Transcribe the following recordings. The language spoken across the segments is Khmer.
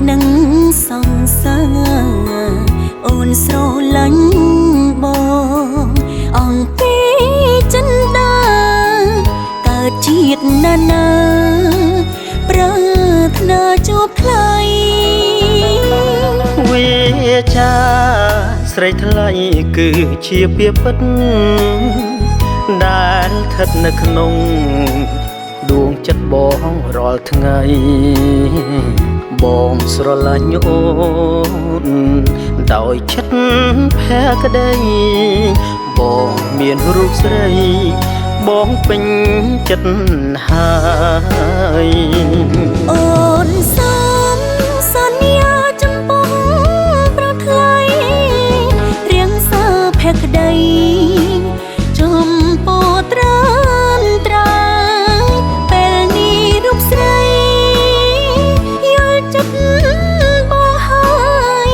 នឹងសង្សារអូនស្រឡាញ់បងអង្គពីចិនដាកើតជាតិណានាប្រាថ្នាជួបថ្លៃវាចាស្រីថ្លៃគឺជាពាក្យពិតដែលស្ថិតនៅក្នុងដួងចិត្តបងរាល់ថ្ងៃបងស្រឡាញ់អូនដោយចិត្តភក្តីបងមានរូបស្រីបងពេញចិត្តហើយអូនសូមសន្យាចំពោះប្រថ្លៃរៀងសើភក្តីចំពោះត្រានត្រៃពេលនេះរូបស្រីយល់ចិត្តបងហើយ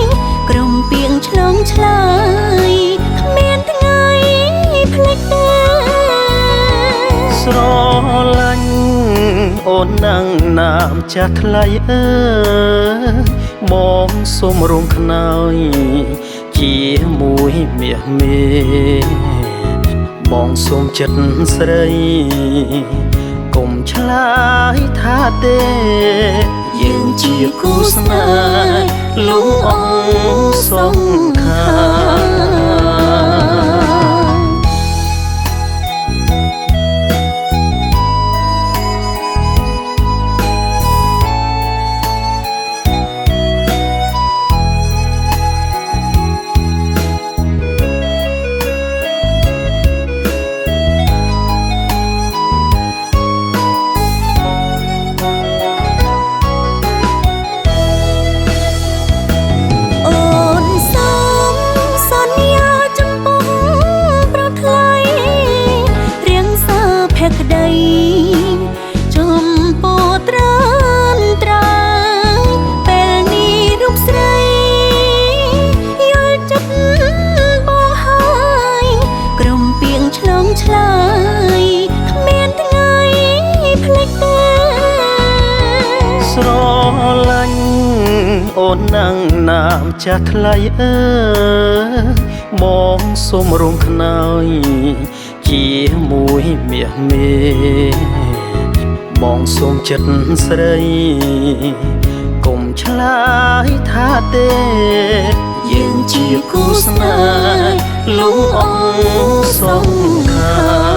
ក្រុមពីងឆ្លងឆ្លើយគ្មានថ្ងៃភ្លេចទេស្រឡាញ់អូននឹងណាមចាស់ថ្លៃអើបងសូមរួមខ្នើយជាមួយមាសមេបងសូមចិត្តស្រីកុំឆ្លើយថាទេយើងជាគូស្នេហ៍លុះអងសង្ខារចំពោះត្រានត្រៃពេលនេះរូបស្រីយល់ចិត្តបងហើយក្រុមពីងឆ្លងឆ្លើយគ្មានថ្ងៃភ្លេចទេស្រឡាញ់អូននឹងណាមចាស់ថ្លៃអើបងសូមរួមខ្នើយជាមួយមាសមេបងសូមចិត្តស្រីកុំឆ្លើយថាទេយើងជាគូស្នេហ៍លុះអងសង្ខារ